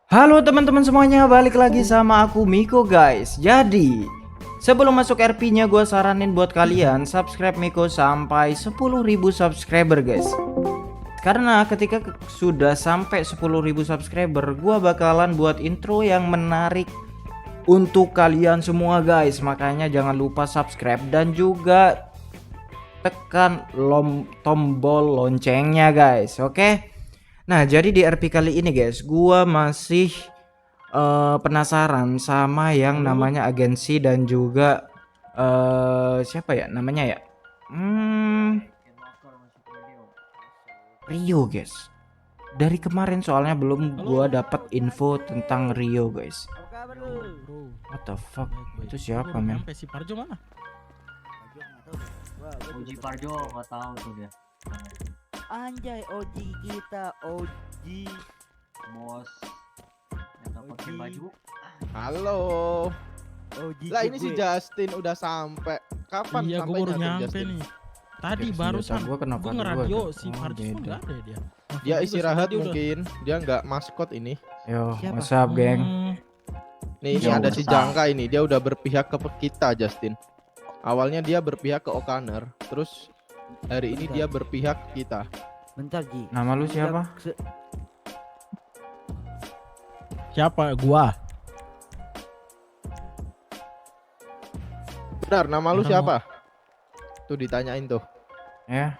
Halo teman-teman semuanya, balik lagi sama aku Miko guys. Jadi sebelum masuk RP-nya gue saranin buat kalian subscribe Miko sampai 10.000 subscriber guys. Karena ketika sudah sampai 10.000 subscriber, gue bakalan buat intro yang menarik untuk kalian semua guys. Makanya jangan lupa subscribe dan juga tekan tombol loncengnya guys. Oke. Nah, jadi di RP kali ini guys, gua masih penasaran sama yang namanya agensi dan juga siapa ya namanya ya? Rio guys. Dari kemarin soalnya belum gua dapat info tentang Rio guys. What the fuck? Itu siapa men? Sampai si Parjo mana? Oji Parjo nggak tahu tuh dia. Anjay, Oji kita, Oji. Bos yang nggak pakai baju. Halo. Oji. Lah ini si Justin udah sampai. Kapan Iya, gue baru nyampe Justin? nih. Tadi Oke, barusan senjata gua kenapa gue dua ngeradio tuh? si Oh, Parjo beda. nggak ada dia. Dia Juga istirahat sih, dia mungkin. Dia nggak maskot ini. Yo, Siapa? what's up geng? Nih ini Yo, ada si besar. Jangka ini. Dia udah berpihak ke kita Justin. Awalnya dia berpihak ke O'Connor. Terus hari ini dia berpihak ke kita. Bentar, Ji. Nama lu siapa? Siapa? Gua. Benar, nama lu Nama- siapa? Tuh ditanyain tuh. Ya.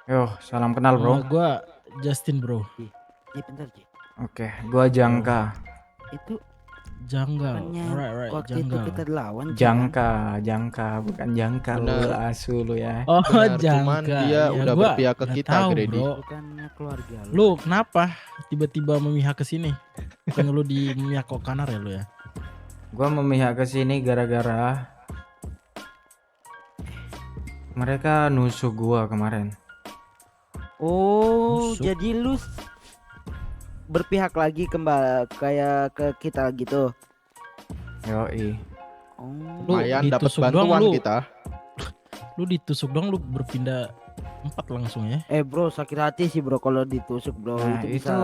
Yo, salam kenal bro. Gua Justin bro. Ji, bentar, Ji. Oke, gua Jangka. Itu Janggal. bukannya Right. waktu itu Janggal. kita lawan. Jangka, bukan Jangka lu Benar. asu lu ya. Oh, Benar, cuman Jangka. dia Ya, udah gua berpihak ke nggak kita, tahu, Grady. bro. Bukannya keluarga lu. Lu kenapa tiba-tiba memihak ke sini? Bukan lu di memihak kok kanar ya lu ya? Gua memihak ke sini gara-gara mereka nusuk gua kemarin. Oh, Busuk. jadi lu berpihak lagi kembali kayak ke kita gitu. Yoi. Oh. Lu Lumayan dapat ditusuk doang, bantuan lu. kita. Lu ditusuk dong lu berpindah 4 langsung ya. Bro, sakit hati sih bro kalau ditusuk bro. Nah, itu itu bisa.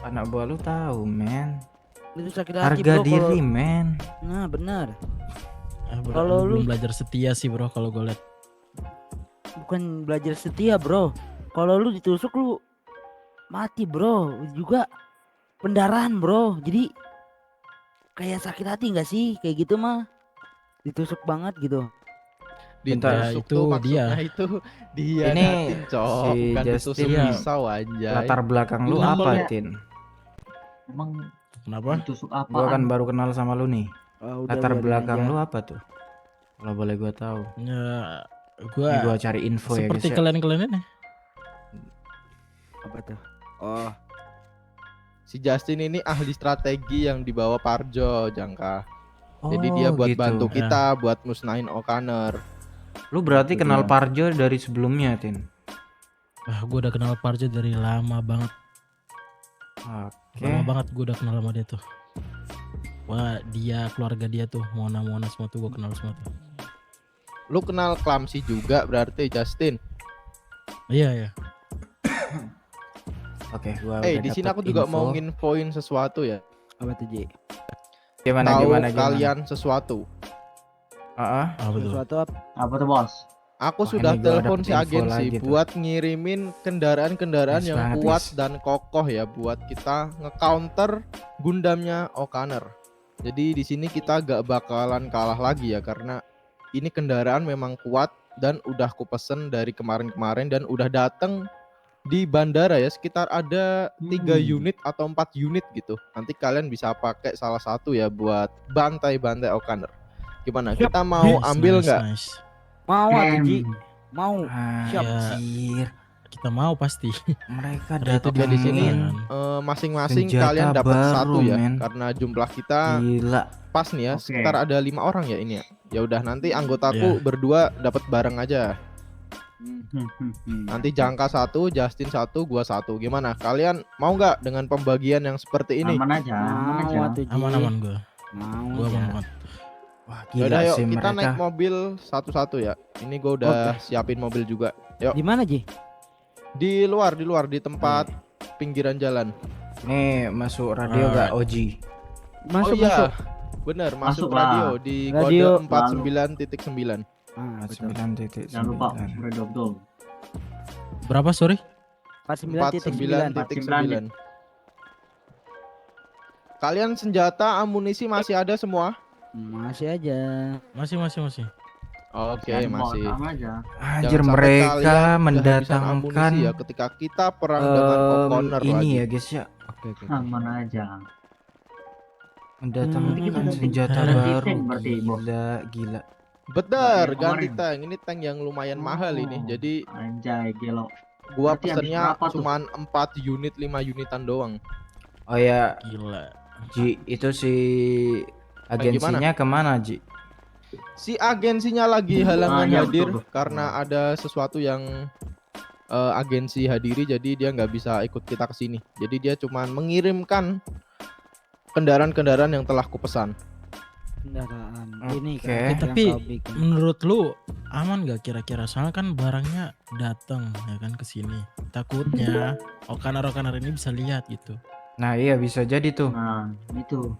anak buah lu tahu, men. Itu sakit hati Harga bro. diri, Kalau... men. Nah, benar. Bro, Kalau lu lu- belum belajar setia sih bro kalau gue liat. Bukan belajar setia bro. Kalau lu ditusuk lu mati bro. Juga pendarahan bro. Jadi kayak sakit hati nggak sih kayak gitu mah? Ditusuk banget gitu. Bentar, Ditusuk itu tuh dia. maksudnya itu dia Ini natin, Cok. si Bukan ditusuk Justin pisau anjay. Latar belakang lu Kenapa apa, ya? Tin? Emang Kenapa? ditusuk apa? Gua kan baru kenal sama lu nih. Oh, udah Latar biarin belakang aja. lu apa tuh? Kalau boleh gua tahu. Ya, Nih gua cari info ya, seperti guys. Ya. kalian-kalian ini. Apa tuh? Oh, Si Justin ini ahli strategi yang dibawa Parjo, Jangka. Jadi Oh, dia buat gitu. bantu kita, buat musnahin O'Connor. Lu berarti Gitu kenal dia. Parjo dari sebelumnya, Tin? Gue udah kenal Parjo dari lama banget. Oke. Lama banget gue udah kenal sama dia tuh. Wah, dia, keluarga dia tuh, Mona semua tuh gue kenal semua tuh. Lu kenal Klamsi juga berarti Justin. Iya. Oke, gua Di sini aku juga mau nginfoin sesuatu ya. apa tuh Ji? gimana Tahu gimana. kalian sesuatu. Heeh. Apa tuh? Sesuatu apa? Apa tuh bos? Aku Wah, sudah ini gua telepon dapet si info agensi lagi tuh. buat ngirimin kendaraan-kendaraan Yes yang banget, kuat yes. dan kokoh ya buat kita nge-counter Gundamnya O'Connor. Jadi di sini kita gak bakalan kalah lagi ya karena ini kendaraan memang kuat dan udah kupesen dari kemarin-kemarin dan udah dateng di bandara ya, sekitar ada 3 unit atau 4 unit gitu. Nanti kalian bisa pakai salah satu ya buat bantai-bantai O'Connor. Gimana? Kita mau Nice, ambil nice, nggak? nice. Mau atuh Ji? Em, Mau. Siap. Anjir, Kita mau pasti. mereka Ternyata datang di sini, kan. Masing-masing Senjata kalian dapat baru, satu ya, men. karena jumlah kita gila. pas nih ya, Oke. sekitar ada 5 orang ya ini ya. Ya udah nanti anggotaku Iya. berdua dapat bareng aja. Nanti Jangka 1, Justin 1, gua 1. Gimana? Kalian mau nggak dengan pembagian yang seperti ini? aman aja, aman Mau aja. atuh Ji. Aman gue. Mau Gue ya. aman banget. Wah, Ya gila udah yuk sih kita mereka. naik mobil satu-satu ya. Ini gua udah siapin mobil juga. Di mana Ji? Di luar di tempat pinggiran jalan. Nih masuk radio gak Oji? Masuk oh iya, masuk. bener Masuk masuk lah. radio di Radio. kode 49.9. Ah, betul. 49.9. Jangan lupa radio betul. Berapa sorry? 49.9. 49.9. Kalian senjata, amunisi masih ada semua? Masih aja. Masih. Oke, Jangan bawa masih. tangan aja. Anjir, Jangan sampai mereka kalian kehabisan mendatangkan amunisi ya ketika kita perang dengan O'Connor ini lagi. ya guys ya. Oke. Aman aja. Mendatangkan kita senjata ganti baru. tank berarti, Bos. Gila. Bener, Yang ganti kemarin. tank. Ini tank yang lumayan mahal ini. Oh, Jadi anjay gelo. gua Berarti habis pesennya berapa tuh? cuman 4 unit, 5 unitan doang. Oh ya, Gila. Ji, itu si agensinya kemana Ji? Si agensinya lagi halangan iya, hadir betul, betul. karena ada sesuatu yang agensi hadiri, jadi dia nggak bisa ikut kita ke sini. Jadi dia cuman mengirimkan kendaraan-kendaraan yang telah kupesan. Kendaraan Oke. ini kan. Eh, yang tapi kau bikin. menurut lu aman gak kira-kira? Soalnya kan barangnya datang ya kan ke sini. Takutnya O'Connor ini bisa lihat gitu. Nah iya bisa jadi tuh. Nah, itu.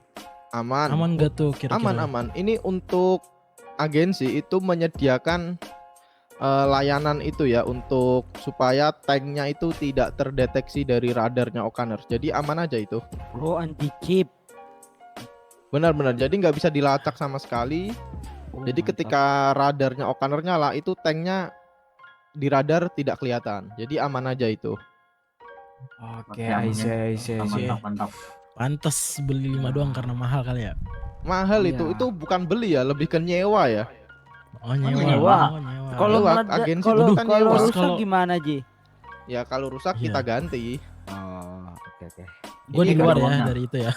Aman. Aman gak tuh kira-kira? Aman. Ini untuk agensi itu menyediakan layanan itu ya untuk supaya tanknya itu tidak terdeteksi dari radarnya O'Connor. Jadi aman aja itu. Oh, anti chip. Benar-benar. Jadi nggak bisa dilacak sama sekali. Oh, Jadi mantap. ketika radarnya O'Connor nyala itu tanknya di radar tidak kelihatan. Jadi aman aja itu. Oke, Pakai I see. Mantap. Pantes beli 5 doang karena mahal kali ya? Mahal Iya. itu bukan beli ya, lebih ke nyewa ya. Oh nyewa. nyewa. Oh, nyewa. Kalau Lewat meledak- agensi kalau bukan kalau nyewa. rusak Kalau- gimana, Ji? Ya kalau rusak Iya. kita ganti. Oh, oke. Gue Ini di luar kan ya uangnya. dari itu ya.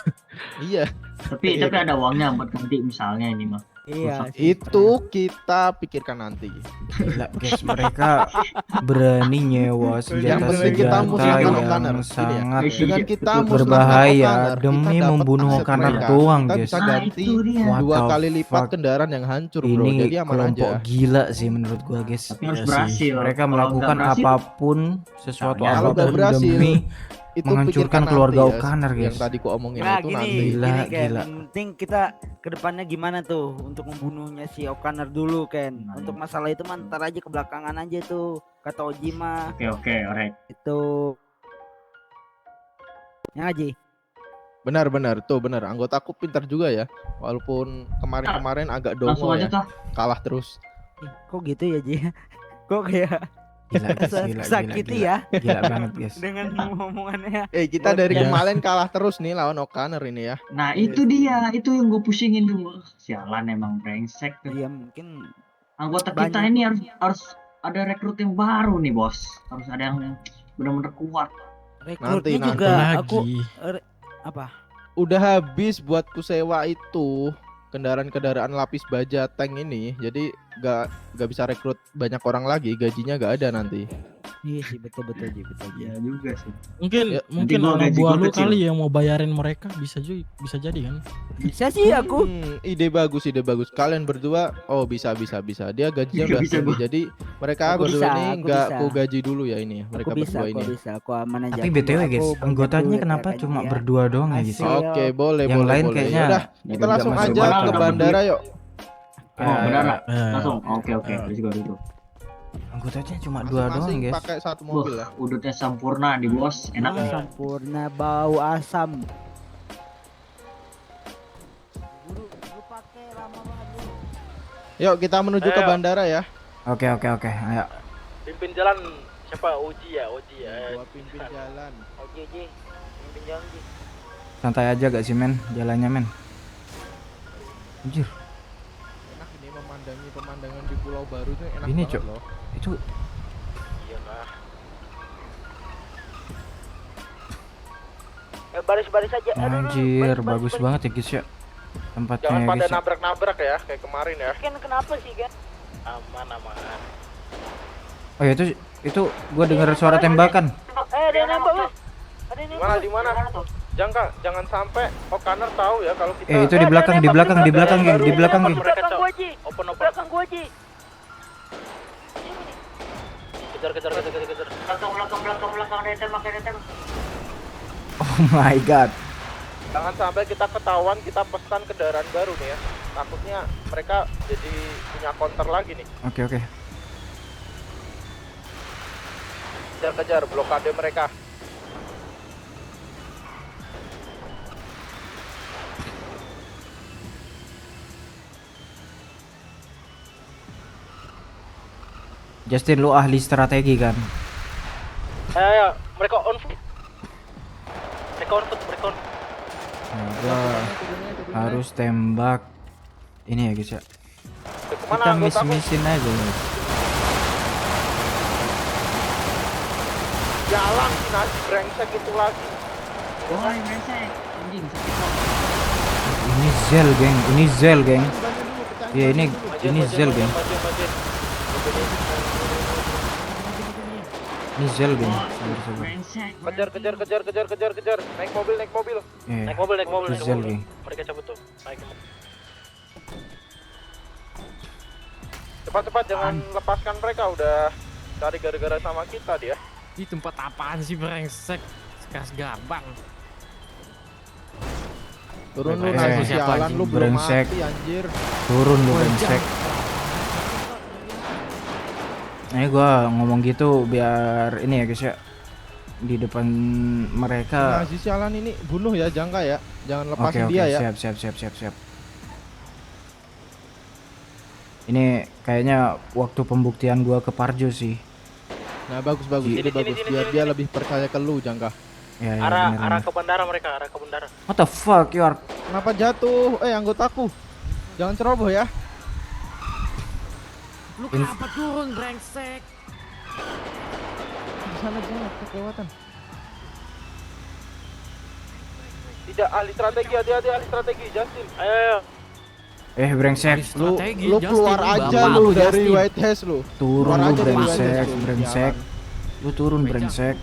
Iya, Tapi ada uangnya buat ganti misalnya ini mah. Iya. itu kita pikirkan nanti. Gila guys, mereka berani nyewa Yang penting kita senjata-senjata musnahkan yang O'Connor. Gini ya, sangat dengan kita Betul. musnahkan berbahaya O'Connor, demi kita dapat membunuh aset O'Connor mereka. doang, Kita guys. bisa Nah, ganti itu dia. What dua the kali lipat fuck? kendaraan yang hancur, bro. Ini Jadi aman kelompok aja. gila sih menurut gua guys. Tapi harus Iya sih. berhasil. Mereka Kalau melakukan nggak berhasil, apapun, sesuatu Kalau nggak apapun berhasil, demi Itu menghancurkan pikirkan keluarga nanti ya, O'Connor, guys. Yang tadi ku omongin Nah, itu gini, nanti. Gila, gini Ken. gila. Yang penting kita kedepannya gimana tuh untuk membunuhnya si O'Connor dulu, Ken. Nah, Untuk masalah itu mah ntar aja kebelakangan aja tuh. Kata Ojima Oke, alright. itu. Ya Ji. Benar, tuh benar. Anggotaku pintar juga ya. Walaupun kemarin-kemarin agak Langsung dongo aja ya, kah? kalah terus. Kok gitu ya, Ji? Kok kayak Gila guys, gila, sakiti gila. ya Gila banget guys. dengan omongannya. Kita dari Ya. kemarin kalah terus nih lawan O'Connor ini ya. Nah, itu dia. Itu yang gue pusingin dulu. Sialan emang brengsek. Iya mungkin Anggota kita Banyak. ini harus ada rekrut yang baru nih, Bos. Harus ada yang benar-benar kuat. rekrutnya Nanti. juga Lagi. aku apa? Udah habis buat ku sewa itu kendaraan-kendaraan lapis baja tank ini. Jadi gak bisa rekrut banyak orang lagi. Gajinya gak ada nanti. Iya sih betul Ji, betul Ji. Iya juga sih. Mungkin Ya, mungkin nanti gua anak gaji buah gua lu kecil. kali yang mau bayarin mereka bisa jadi kan. Bisa sih aku. Ide bagus. Kalian berdua, oh bisa. Dia gajinya Nggak udah bisa tinggi. gua. Jadi mereka Aku berdua bisa, ini aku gak bisa. ku gaji dulu ya ini. Aku Mereka bisa, berdua ini. aku aman aja. Tapi Aku- BTW guys, aku banyak anggotanya duit, kenapa ya kan, cuma ya. berdua doang ya guys? Hasil. Oke, boleh. Yang lain boleh. kayaknya Yaudah, kita nggak langsung masuk aja akal. ke bandara yuk. Oh, benar. Eh, Langsung. Oke. Let's go. Anggotanya cuma dua doang Masing-masing guys. pakai satu mobil ya. Udutnya sempurna di Bos. Enak nih. Sempurna bau asam. Lu pakai lama banget lu. Yuk kita menuju ke bandara ya. Oke, ayo. Pimpin jalan siapa? Oji ya. Gua pimpin jalan. Oji. Pimpin jalan Ji. Santai aja gak sih men, jalannya men. Anjir, Enak ini memandangi pemandangan di Pulau Baru tuh enak Ini, banget Cok. loh. itu Iya kah. Baris aja. anjir bagus banget ya guys ya. Tempatnya Jangan ya pada guys. Ya. nabrak-nabrak ya kayak kemarin ya. Ken kenapa sih Ken? Aman. Oh ya itu gua dengar suara tembakan. Ada yang nembak weh. Ada yang nembak. Di mana? Jangan sampai O'Connor tahu ya kalau kita Itu di belakang, geng, di belakang geng. Belakang gua Ji. open. Belakang gua Ji. Kejar. Belakang. Ada tembak. Oh my god. Jangan sampai kita ketahuan kita pesan kendaraan baru nih ya. Takutnya mereka jadi punya counter lagi nih. Oke oke. Kejar-kejar blokade mereka. Justin, lu ahli strategi kan? Ayo, mereka on foot. Mereka on foot, mereka on. Nah, gua harus tembak ini ya guys ya. Kemana Kita anggotaku? miss-missin aja guys. Jalan si nasi brengsek itu lagi. Woi, brengsek. Anjing, sakit kok. Ini Zel geng, ini Zel geng. Ya ini Zel geng. Ini Zel geng. Sabar sabar. Brengsek. Kejar. Naik mobil. Eh, Naik mobil, naik mobil, itu naik Zel mobil. geng. Mereka cabut tuh. Naik. Cepat jangan lepaskan mereka, udah cari gara-gara sama kita dia. Di tempat apaan sih brengsek? Sekas gabang. Turun lu Eh, nasi siapa sialan anjing? lu belum Brengsek. mati anjir. Turun lu brengsek. Nah, gua ngomong gitu biar ini ya guys ya. Di depan mereka. Nasi sialan ini bunuh ya Jangka ya. Jangan Oke lepasin oke, dia ya. siap. Ini kayaknya waktu pembuktian gua ke Parjo sih. Nah, bagus itu Sini, bagus. sini, Biar sini, dia sini. lebih percaya ke lu Jangka. Ya, ya Arah bener, arah bener. ke bandara mereka, arah ke bandara. What the fuck you are? Kenapa jatuh? Anggotaku. Jangan ceroboh ya. Lu kenapa turun brengsek? Di sana kelewatan. Tidak ahli strategi, hati-hati ahli strategi Justin. Ayo. Brengsek. Lu Strategi, lu Justin, keluar lu aja bapak lu lu, dari Justin. White House lu. Turun Keluar lu aja dari White brengsek, House lu. brengsek. Sialan. Lu turun brengsek.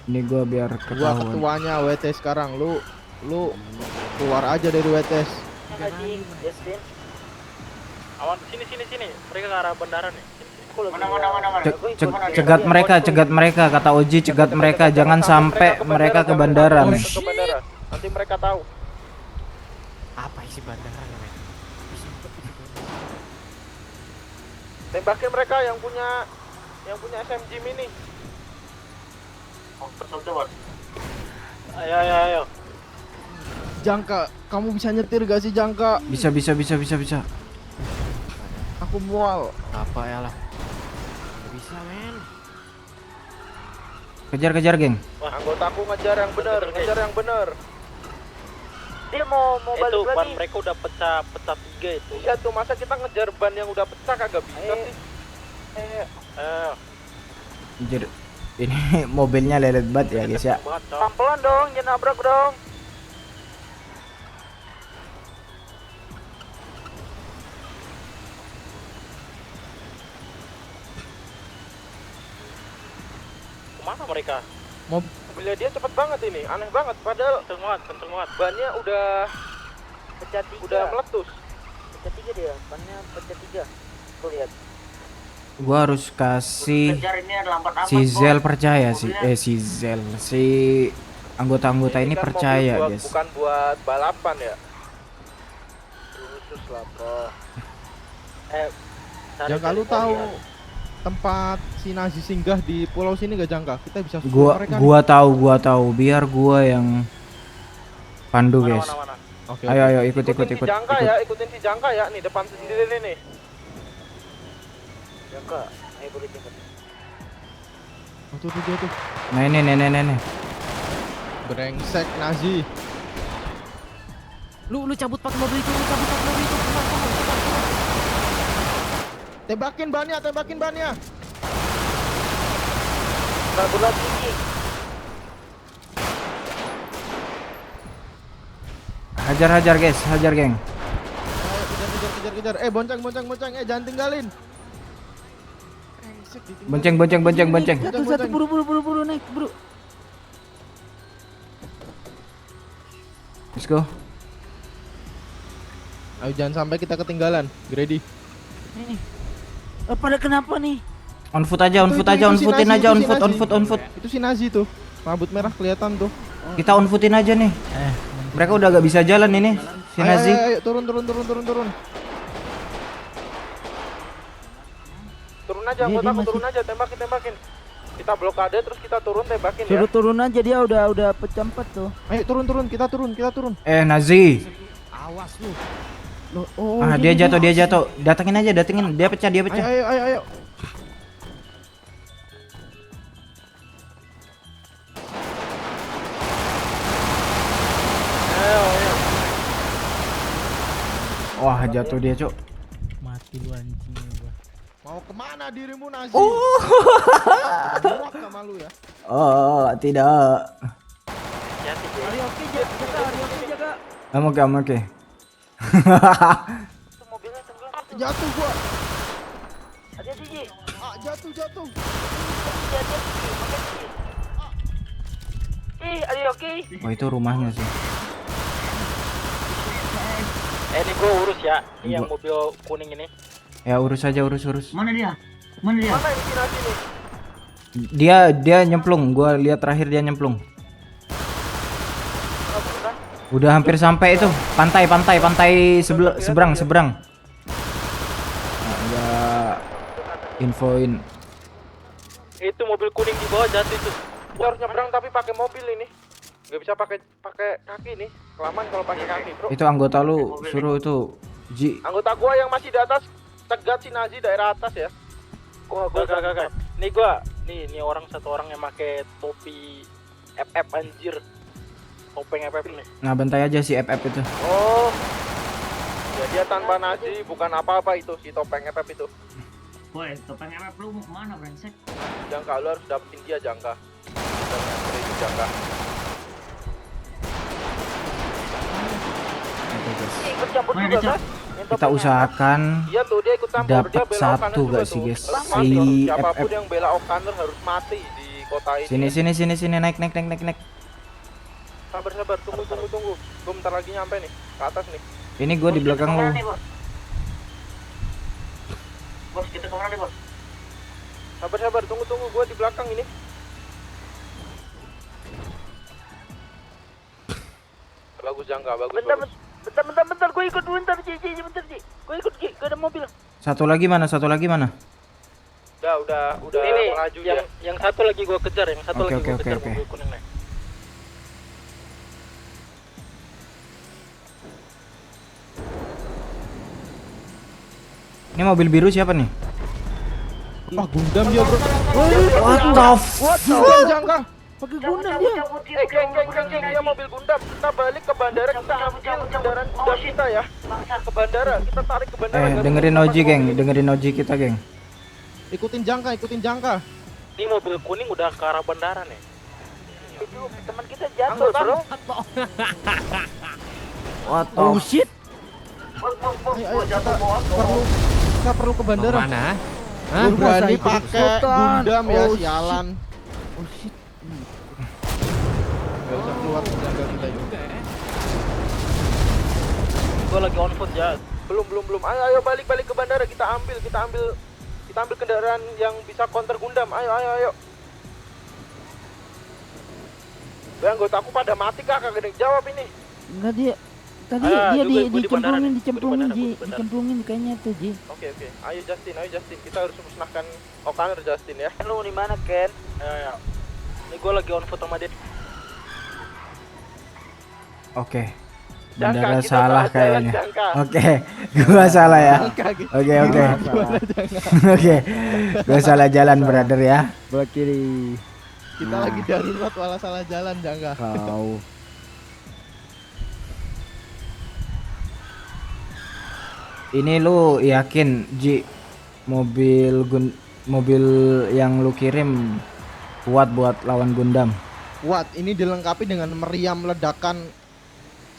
Ini gua biar Gua ketahuan. ketuanya WT sekarang. Lu keluar aja dari WTS. Anjing, Justin. Awan, sini. Mereka ke arah bandara nih. Mana. Cegat mereka kata Oji, cegat mereka jangan sampai mereka ke bandara nih. Ke bandara. Nanti mereka tahu. Apa isi bandara men? Tembakin mereka yang punya SMG mini. Ayo. Jangka, kamu bisa nyetir gak sih Jangka? Bisa. Aku mual. Apa ya lah? Gak bisa men. Kejar geng. Anggotaku ngejar yang bener. Dia mau balik Itu lagi. ban mereka udah pecah 3 itu. Iya tuh, masa kita ngejar ban yang udah pecah kagak bisa sih? Ayo. Anjir. Ini mobilnya lelet banget ya guys ya. Pelan-pelan dong, jangan nabrak dong. Kemana mereka? Mobilnya dia cepet banget ini, aneh banget. Padahal Kenceng banget. bannya udah Pecah 3. udah meletus. Pecah 3 dia, bannya pecah 3. Tuh lihat. Gua harus kasih Kejar ini lambat amat. si Zel Bos. percaya sih. Mobilnya. Si Zel, si anggota-anggota ini kan percaya mobil guys. bukan buat balapan ya. Khusus lah bro. Jangka lu tahu tempat si Nazi singgah di pulau sini gak Jangka? Kita bisa susul mereka nih. Gua tahu biar gua yang pandu guys. Mana. Oke, Ayo ikut. ikutin si Jangka ya, ikutin si Jangka ya. Nih depan sendiri nih. Jangka, ayo boleh cepet. Oh, tuh dia tuh. Nah ini. Brengsek Nazi. Lu cabut pakai mobil itu, Cepat. Tembakin bannya. Kabur lagi. Hajar guys, hajar geng. Ayo, kejar. Bonceng. Jangan tinggalin. Brengsek, Bonceng. ditinggalin. Satu buru naik buru. Let's go. Ayo jangan sampai kita ketinggalan. Grady. Ini. Pada kenapa nih? On foot aja, on Itu footin si aja, Nazi, on foot. Itu si Nazi tuh. Rambut merah kelihatan tuh. Kita on footin aja nih. Mereka udah gak bisa jalan ini. Si Ayo, Nazi. ayo, turun. Turun aja, Dia anggota aku masih- turun aja, tembakin. Kita blokade terus kita turun tembakin ya. Suruh turun aja, dia udah pecempet tuh. Ayo turun, kita turun. Nazi. Awas lu. Loh, oh, Dia jatuh. Datengin aja. Dia pecah. Ayo. Wah, jatuh dia, Cok. Mati lu anjing gua. Mau kemana dirimu Nazi? Oh. Muak sama lu ya. Oh, tidak. Hati-hati, Jay. Ari oke jaga. Oke. Itu mobilnya tenggelam. Jatuh gua. Hati-hati Ji. Jatuh. Ari oke. Oh, itu rumahnya sih. Ini gue urus ya. Ini yang Gua- mobil kuning ini. Ya, urus aja. Mana dia? Mana ini si Nazi nih? Dia nyemplung. Gua lihat terakhir dia nyemplung. Udah hampir sampai itu. Pantai seberang. Nah, ya infoin. Itu mobil kuning di bawah jatuh itu. Kita harus nyebrang tapi pakai mobil ini. Gak bisa pakai kaki nih. Kelamaan kalau pakai kaki, bro. Itu anggota lu suruh itu Ji. Anggota gua yang masih di atas cegat si Nazi daerah atas ya. Gua gak. Nih gua, nih satu orang yang pakai topi FF anjir. Topeng FF nih. Nah, bantai aja si FF itu. Oh. Ya dia tanpa Nazi bukan apa-apa itu si topeng FF itu. Boy, topeng MF lu mau kemana brengsek? Jangka lu harus dapetin dia Jangka. Itu Jangka. Mana dia, Cok? Kita usahakan Iya tuh dia ikut campur, dia dapat bela satu O'Connor juga gak sih tuh. guys? Harus Si mati, siapapun FF. yang bela O'Connor harus mati di kota ini. Sini naik. Sabar, tunggu. Gua bentar lagi nyampe nih, ke atas nih. Ini gue di belakang lu. Bos, kita kemana nih, Bos? Sabar, tunggu, gua di belakang ini. Bagus Jangka, bagus. Bentar, gue ikut bentar Ji. Gue ikut Ji, gue ada mobil. Satu lagi mana? Udah Ini melaju ya. yang satu lagi gua kejar, yang satu Oke, lagi gua oke, kejar oke. mobil kuning nih. Ini mobil biru siapa nih? Wah, Gundam dia, Bro. What the fuck? Gundam Jangka. Pakai Gundam dia. Geng, dia mobil Gundam. Kita balik ke bandara, kita ambil kendaraan Gundam kita ya. Ke bandara, kita tarik ke bandara. Dengerin Oji, geng. Dengerin Oji kita, geng. Ikutin Jangka. Ini mobil kuning udah ke arah bandara nih. Itu teman kita jatuh, Bro. What the Oh shit. Ayo, kita perlu ke bandara. Mana? Lu berani Masa ikut pakai ikutan? Gundam ya, Oh, sialan. Oh shit. Gak usah keluar Jangka kita juga. Gua lagi on foot ya. Belum. Ayo balik ke bandara, kita ambil kendaraan yang bisa counter Gundam. Ayo. Anggota aku pada mati kak, kagak ada yang jawab ini. Enggak dia. Tadi Ah, dia gua di bandara nih. dicemplungin Gua di Ji. bandara. Dicemplungin kayaknya tuh Ji. Oke. Ayo Justin. Kita harus musnahkan O'Connor Justin ya. Lu di mana Ken? Ayo. Ini gua lagi on foot sama dia. Oke. Jangka, Bandara kita salah bahas jalan, kayaknya. Jangka. Oke. Gua salah ya. Oke. Oke. Gua salah jalan, brother ya. Belok kiri. Kita lagi darurat malah salah jalan Jangka. Kau. Ini lu yakin, Ji, mobil yang lu kirim kuat buat lawan Gundam? Kuat, ini dilengkapi dengan meriam ledakan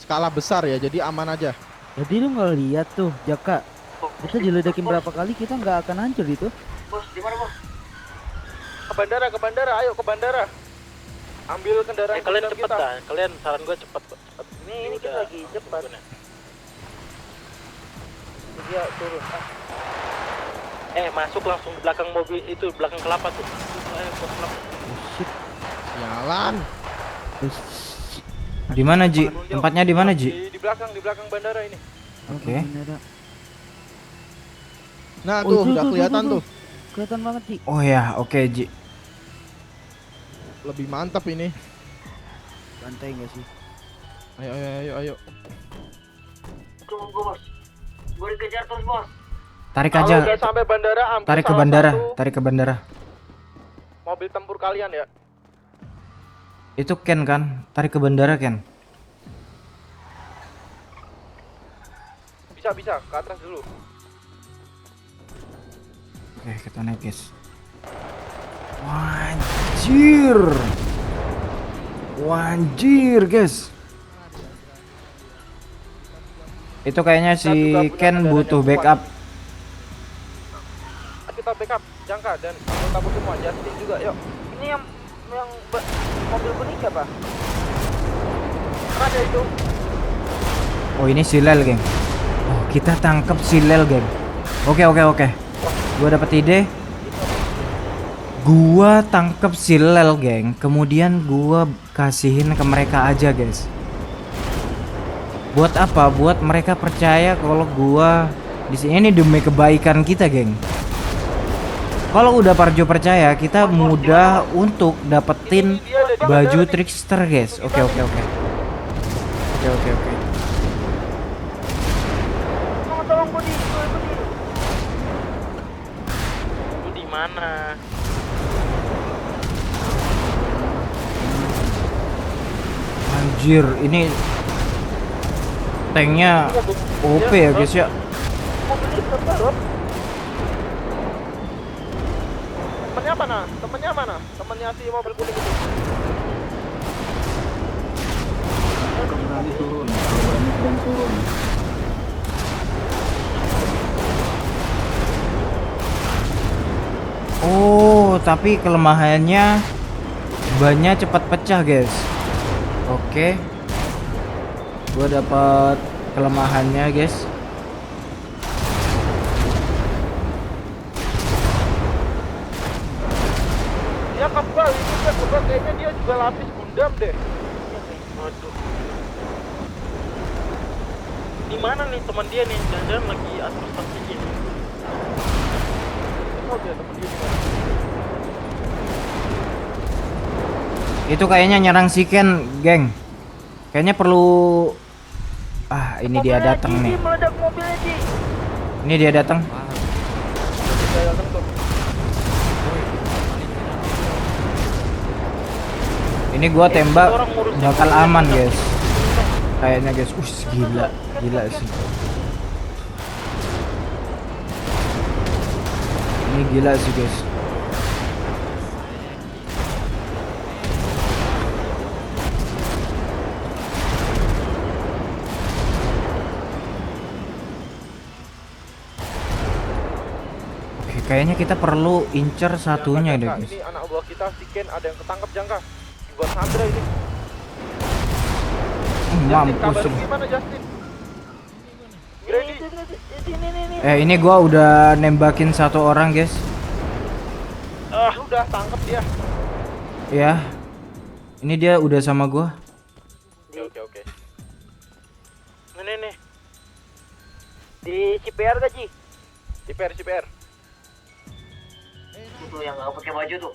skala besar ya, jadi aman aja. Jadi lu nggak lihat tuh, Jaka. Kita diledakin berapa kali kita nggak akan hancur itu. Bos, di mana, Bos? Ke bandara, ayo ke bandara. Ambil kendaraan Kalian Gundam cepet kita. dah. Kalian saran gua cepet. Ini kita lagi cepat. Dia turun. Masuk langsung belakang mobil itu, belakang kelapa tuh. Ayo ke kelapa. Oh shit. Jalan. Terus Di mana Ji? Tempatnya di mana Ji? Di belakang bandara ini. Oke. Nah Oh, tuh udah kelihatan tuh. Kelihatan banget sih. Oh ya, oke Ji. Lebih mantap ini. Bantai enggak sih? Ayo. Tunggu bos. Gue dikejar terus bos. Tarik Kalau aja. udah sampai bandara, ambil Tarik ke salah bandara, satu tarik ke bandara. mobil tempur kalian ya. Itu Ken kan? Tarik ke bandara Ken. Bisa ke atas dulu. Oke, kita naik guys. Wanjir. Wanjir guys. Itu kayaknya si Ken butuh backup. Kita backup Jangka dan anggota semua, Justin juga. Yuk. Ini yang mobil kuning siapa? Ada itu. Oh ini Silel geng. Oh kita tangkep Silel geng. Oke. Gua dapet ide. Gua tangkep Silel geng. Kemudian gua kasihin ke mereka aja guys. Buat apa? Buat mereka percaya kalau gua di sini ini demi kebaikan kita geng. Kalau udah Parjo percaya, kita mudah untuk dapetin baju trickster guys. Oke. Tolong Budi, Lu di mana? Anjir, ini tanknya OP ya guys ya. Mobilnya terbaru. Temennya mana? Temennya si mobil kuning itu. Oh, tapi kelemahannya bannya cepat pecah guys. Oke. Gua dapat kelemahannya guys. Dia kebal ini dia kebal, kayaknya dia juga lapis Gundam deh. Waduh. Di mana nih teman dia nih? Jangan-jangan lagi administrasi ini. Oh dia teman dia di mana? Itu kayaknya nyerang si Ken, geng. Kayaknya perlu. Ini dia datang nih. Meledak mobilnya Ji. Ini dia datang. Dia datang tuh. Ini gua tembak Orang ngurusin bakal mobilnya aman juga. guys. Kayaknya guys. Gila sih. Ini gila sih guys. Oke, kayaknya kita perlu incer satunya deh Jangka, guys. ini anak buah kita si Ken ada yang ketangkep Jangka. Dibuat Sandra ini. Justin, Mampus. kabar lu gimana Justin? Grady. Ini gua udah nembakin satu orang guys. Lu udah tangkep dia. Ya. Ini dia udah sama gua. Oke. Ini nih. Di CPR gak Ci? CPR. Tuh yang nggak pakai baju tuh.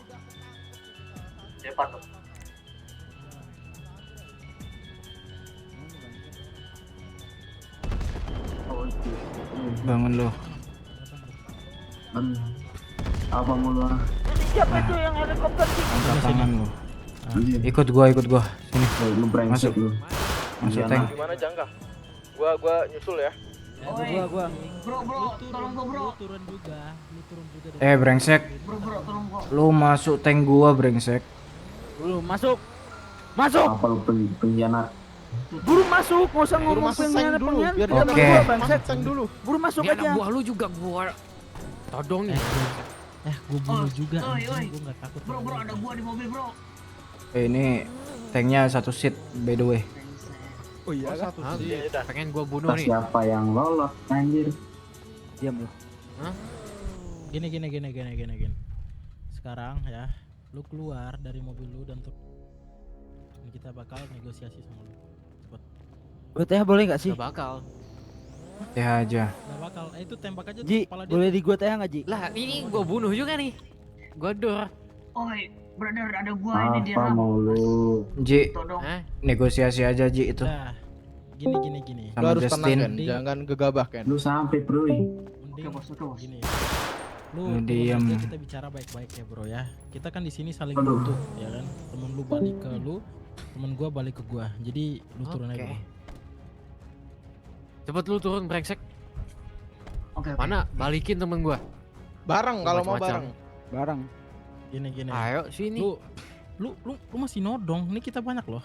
Di depan tuh. Bangun lo. Apa mulu? Siapa itu yang helikopter Ci? Angkat tangan lo. Ikut gua. Sini. Lu brengsek lu. Masuk tank. Gimana Jangka? Gua nyusul ya. Gua. Bro, tolong gua bro. Turun juga. Brengsek. Bro, tolong gua. Lu masuk tank gua brengsek. Buru masuk. Apa lu pengkhianat? Buru masuk, nggak usah Buru ngomong masuk tank dulu biar dia dia Oke. masuk bangsat tank dulu. Buru masuk Dia anak aja. buah lu juga gua todongin. Gue bunuh juga. oi. Gue nggak takut. Bro, ada gua di mobil, bro. Ini tanknya satu seat by the way. Oh iya satu Hah? sih. Ya udah. Pengen gua bunuh nih. Siapa yang lolos, anjir? Diam lu. Gini. Sekarang ya, lu keluar dari mobil lu dan Ini kita bakal negosiasi sama lu. Cepet. Gue teh boleh nggak sih? Gak bakal. Ya aja. Gak bakal. Itu tembak aja tuh Ji, kepala dia. boleh di gue teh nggak Ji? Lah ini gua bunuh juga nih. Gua dor. Oi, brother, ada gua ini dia. Ji, Tolong. Hah? negosiasi aja Ji itu. Nah, gini. Lu Sama harus tenang Justin. Ken, jangan gegabah Ken. Mending Oke bos. gini. Lu Lu turun diem. aja, kita bicara baik-baik ya bro ya. Kita kan di sini saling butuh ya kan. Temen lu balik ke lu, temen gua balik ke gua. Jadi lu turun aja. Oke. Bro. Cepet lu turun brengsek. Oke. Mana balikin temen gua. Bareng kalau mau Macam-macam. bareng. Barang. Gini. Ayo sini. Lu masih nodong. Ini kita banyak loh.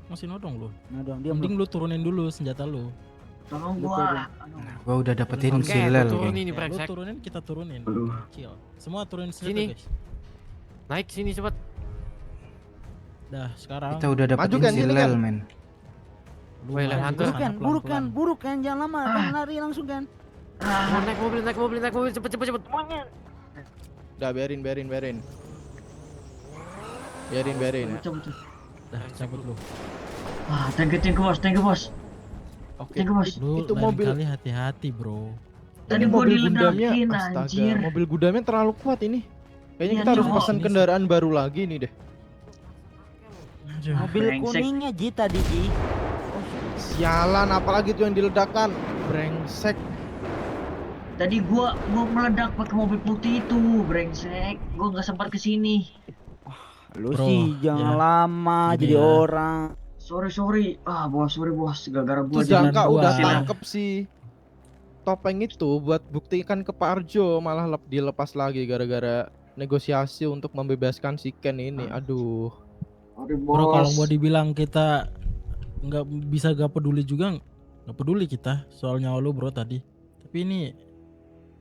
Masih nodong lu. Nah dong dia Mending lu turunin dulu senjata lu. Tolong Betul. gua. Aduh. Gua udah dapetin Oke, si Oke, Lel. aku turunin geng. ini Ya, lu brengsek. turunin, kita turunin. Chill. Semua turunin senjata Sini. guys. Naik sini cepet. Dah, sekarang Kita udah dapetin Kan, si sini Lel kan. men. lu Woi, maju Lehanto. ke buruk sana kan, pelan-pelan. buruk kan, jangan lama, kan lari langsung kan. Mau naik mobil cepet. Udah biarin. Biarin. Cabut. Dah, cabut lu. Ah, thank you bos. Oke. Thank you bos. Lu Itu lain mobil- kali hati-hati, bro. Tadi gua mobil gundamnya, diledakin astaga, anjir. mobil gundamnya terlalu kuat ini. Kayaknya Iya, kita harus nih, pesan Bos. kendaraan baru lagi nih deh. Aduh. Mobil brengsek. kuningnya Ji tadi Ji. Sialan, apalagi tuh yang diledakan. Brengsek. Tadi gua meledak pakai mobil putih itu, brengsek. Gua nggak sempat kesini. Lu Bro, sih jangan ya. lama Gini jadi ya. orang. Sorry. Ah, sorry bos. Gara-gara gua Tuh jangan Jangka gua. udah Silang. tangkep si Topeng itu buat buktikan ke Pak Arjo, malah dilepas lagi gara-gara negosiasi untuk membebaskan si Ken ini. Aduh. Sorry Bro, kalau bos. gua dibilang kita nggak bisa gak peduli juga, nggak peduli kita soal nyawa lu bro tadi. Tapi ini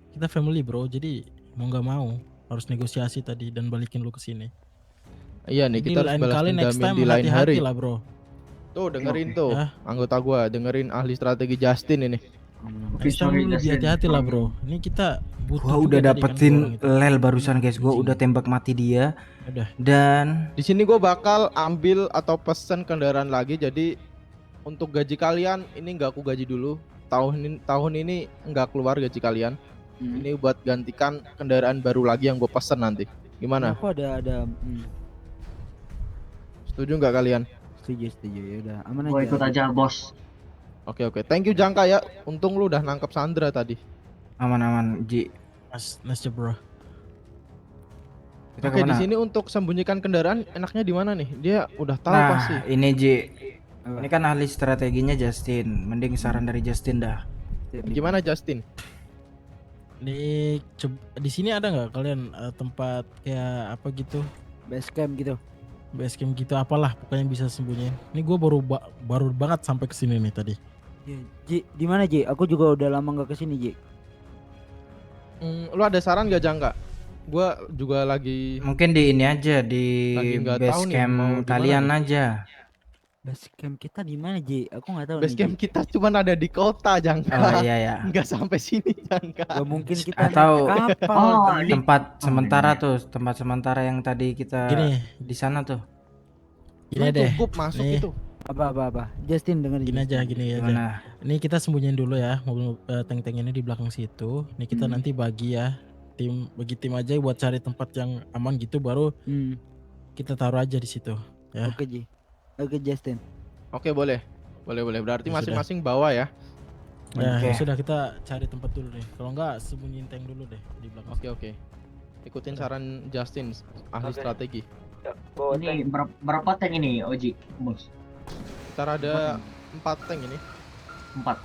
kita family bro, jadi mau nggak mau harus negosiasi tadi dan balikin lu ke sini. Iya nih, Jadi kita harus lain balas kali next dendamin time di lain hari. hati-hati lah bro. Tuh dengerin Oke. tuh, Ya. anggota gua dengerin ahli strategi Justin ini. Next time lu lebih hati-hati lah bro. Ini kita butuh. Gua juga udah tadi kan dapetin dua orang itu. Lel barusan guys. Gua Anjing. udah tembak mati dia. Udah. Dan Di sini gua bakal ambil atau pesen kendaraan lagi. Jadi untuk gaji kalian ini nggak aku gaji dulu. Tahun ini nggak keluar gaji kalian. Ini buat gantikan kendaraan baru lagi yang gue pesen nanti. Gimana? Aku ada Setuju nggak kalian? setuju ya udah aman Gua aja. ikut aja bos. Oke. Thank you Jangka ya. Untung lu udah nangkep Sandra tadi. aman-aman Ji. Nice job bro. Kita Oke, di kemana? sini untuk sembunyikan kendaraan enaknya di mana nih? Dia udah tahu Nah, pasti. ini Ji. Apa? Ini kan ahli strateginya Justin. Mending saran dari Justin dah. Gimana Justin? Di sini ada nggak kalian tempat kayak apa gitu? Base camp gitu. Base camp gitu apalah pokoknya bisa sembunyiin. Ini gue baru banget sampai ke sini nih tadi. Ji, di mana Ji? Aku juga udah lama nggak kesini Ji. Lu ada saran gak Jangka? Gua juga lagi Mungkin di ini aja di Lagi nggak base tahu nih camp mau di mana kalian nih. aja. Base camp kita di mana Ji? Aku nggak tahu base nih, camp Ji. kita cuman ada di kota Jangka. Oh iya ya. Nggak sampai sini Jangka. Gak mungkin kita Atau- naik kapal. Oh, Ji. ini- Tempat sementara iya. tuh, tempat sementara yang tadi kita Gini, di sana tuh. gini Cuman deh. cukup masuk Nih. itu. Apa. Justin dengerin. Gini aja, gini aja. Gimana? Ini kita sembunyiin dulu ya mobil tank-tank ini di belakang situ. Ini kita nanti bagi ya. Bagi tim aja buat cari tempat yang aman gitu baru kita taruh aja di situ. Ya. Oke Ji. Oke Justin. Oke, boleh. Berarti Ya sudah. masing-masing bawa ya. Ya, Oke. ya sudah kita cari tempat dulu deh. Kalau enggak sembunyiin tank dulu deh di belakang. Oke. Ikutin saran Justin, ahli Oke. strategi. Ini berapa tank ini Oji, bos? Ntar ada 4 tank ini. 4.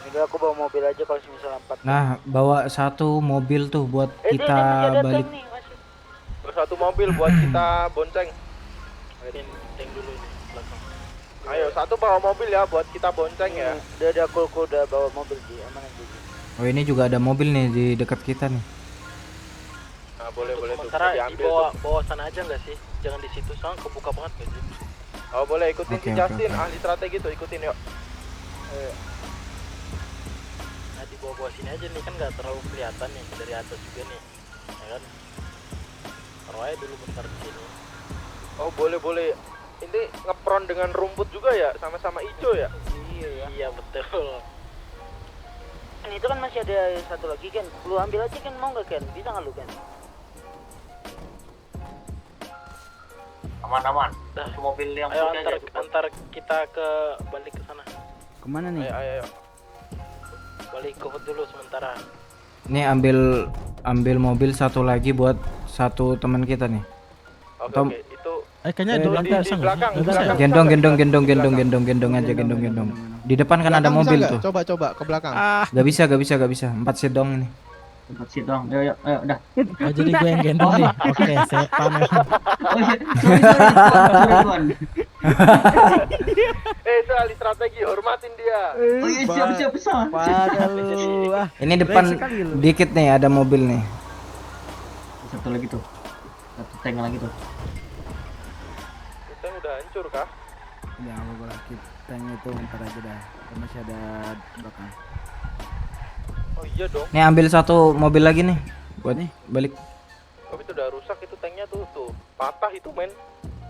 Udah aku bawa mobil aja kalau misalnya 4. Nah, bawa satu mobil tuh buat kita balik. Terus satu mobil buat kita bonceng. Tank dulu ini belakang. Ayo, satu bawa mobil ya buat kita bonceng ya. Udah aku udah bawa mobil sih, aman aja. Oh, ini juga ada mobil nih di dekat kita nih. Nah, boleh tuh. Sementara Diambil dibawa tuh. bawa sana aja nggak sih? Jangan di situ soalnya kebuka banget gak sih? Oh, boleh ikutin Oke, si oke, Justin, oke. ahli strategi tuh, ikutin yuk. Nah dibawa sini aja nih kan nggak terlalu kelihatan nih dari atas juga nih, ya kan? Taruh aja dulu bentar di sini. Oh boleh. Ini ngepron dengan rumput juga ya, sama-sama hijau ya? Iya betul. Ini itu kan masih ada satu lagi Ken. Lu ambil aja Ken, mau nggak Ken? Bisa nggak lu Ken? Aman. Ke mobil yang Ayo putih aja. antar kita ke balik ke sana. Kemana nih? Ayo. Balik ke hood dulu sementara. Nih ambil mobil satu lagi buat satu teman kita nih. Oke, itu Kayaknya di di belakang bisa nggak? belakang, Nggak bisa ya? Gendong aja gendong. Di depan kan ada Belakang bisa mobil nggak? tuh. Coba ke belakang. Gak bisa. 4 seat dong ini. Tempat situ dong. Ayo, udah. Oh jadi gue yang gendong nih. Oke, setan emang. Oh iya, sorry Tuan. itu ahli strategi, hormatin dia. Oh iya, siap pesawat. Ini depan dikit nih ada mobil nih. Satu lagi tuh. Satu tank lagi tuh. Kita udah hancur kah? Ya apa lagi tanya itu ntar aja dah. Masih ada belakang. Oh iya dong. Nih ambil satu mobil lagi nih buat balik. Tapi itu udah rusak itu tanknya tuh patah itu men.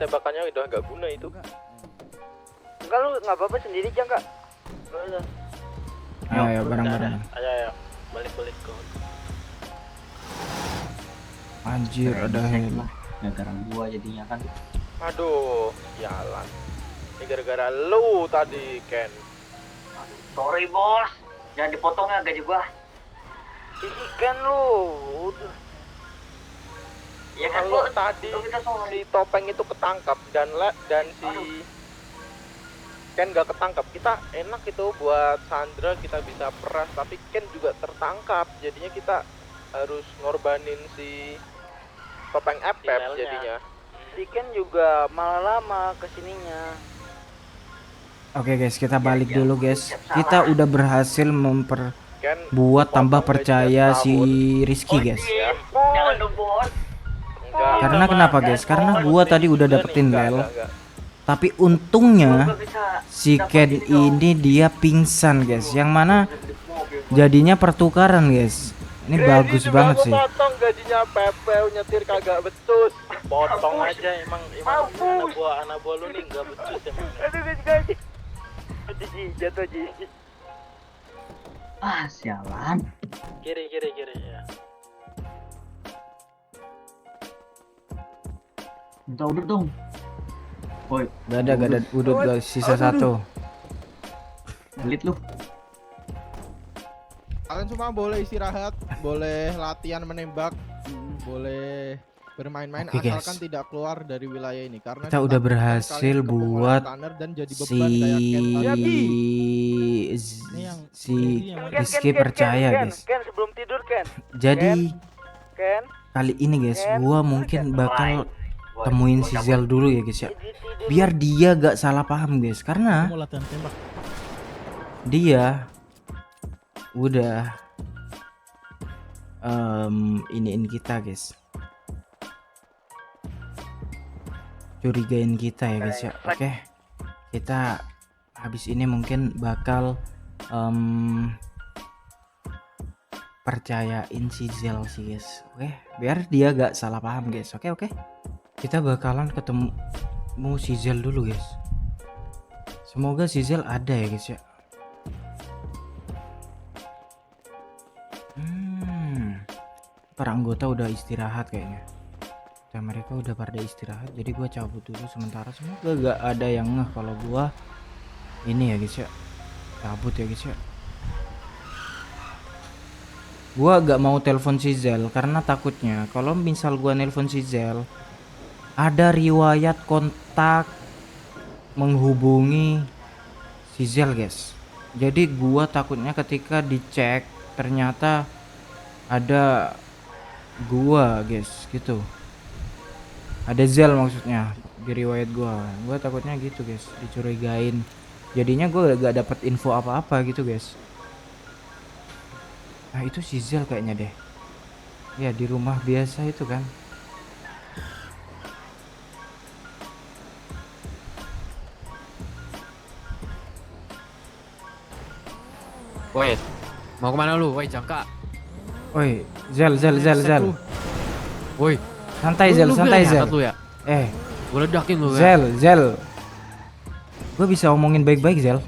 Tembakannya udah nggak guna itu. Enggak lu nggak apa-apa sendiri aja enggak? Ayo bareng-bareng. Ayo. Balik ke hood. Anjir ada heli. Gara-gara gua jadinya kan. Aduh, jalan. Ini gara-gara lu tadi, Ken. Sorry bos. Jangan dipotong ya gaji gua. Sisihkan lu. Udah. Ya kan Kalau bos. tadi Kita sorry. si Topeng itu ketangkap dan si Ken gak ketangkap. Kita enak itu buat Sandra kita bisa peras, tapi Ken juga tertangkap. Jadinya kita harus ngorbanin si Topeng FF Hilelnya. jadinya. Si Ken juga malah lama kesininya. Oke guys, kita balik dulu guys. Kita udah berhasil memperbuat Ken tambah potong percaya gajinya si setahun. Rizky guys. Ya. Jangan dong bos. Enggak. Karena kenapa guys? Karena gua tadi udah dapetin Lel. Enggak. Tapi untungnya Gua bisa si Ken ini dia pingsan guys. Yang mana jadinya pertukaran guys. Ini bagus banget sih. Potong gajinya Pepe nyetir kagak becus. Potong aja emang anak buah lu nih nggak becus emang. Jatuh Ji. Ah, sialan. Kiri ya. Minta udah dong. Woi, Gak ada udut guys, sisa satu. belit lu. Kalian semua boleh istirahat, boleh latihan menembak, boleh bermain-main Oke, guys. asalkan tidak keluar dari wilayah ini karena Kita udah ditakutkan berhasil kalian kebobolan buat stunner dan jadi si beban kayak Ken tadi. Ini yang si yang mana? Rizky percaya guys. Ken sebelum tidur Ken. Jadi Ken. kali ini guys, gua mungkin bakal temuin si Zel dulu ya guys ya. Biar dia gak salah paham guys, karena Mau latihan tembak. dia udah iniin kita guys, curigain kita ya guys ya. Oke, kita habis ini mungkin bakal percayain si Zel sih guys. Oke, biar dia gak salah paham guys. Oke, kita bakalan ketemu si Zel dulu guys. Semoga si Zel ada ya guys ya. Para anggota udah istirahat kayaknya. Dan mereka udah pada istirahat, jadi gua cabut dulu sementara. Semoga gak ada yang ngeh kalau gua ini ya guys ya, cabut ya guys ya. Gua gak mau telepon si Zel karena takutnya kalau misal gua nelpon si Zel ada riwayat kontak menghubungi si Zel guys. Jadi gua takutnya ketika dicek ternyata ada gua guys gitu, ada Zel maksudnya di riwayat gua takutnya gitu guys, dicurigain. Jadinya gua gak dapet info apa-apa gitu guys. Nah itu si Zel kayaknya deh ya, di rumah biasa itu kan. Woi, mau kemana lu? Woi, jangka. Woi Zel Woi, santai lu Zel, santai bilang Zel. nyatet lu ya? Gue ledakin lu kan. Zel. Gue bisa omongin baik-baik, Zel.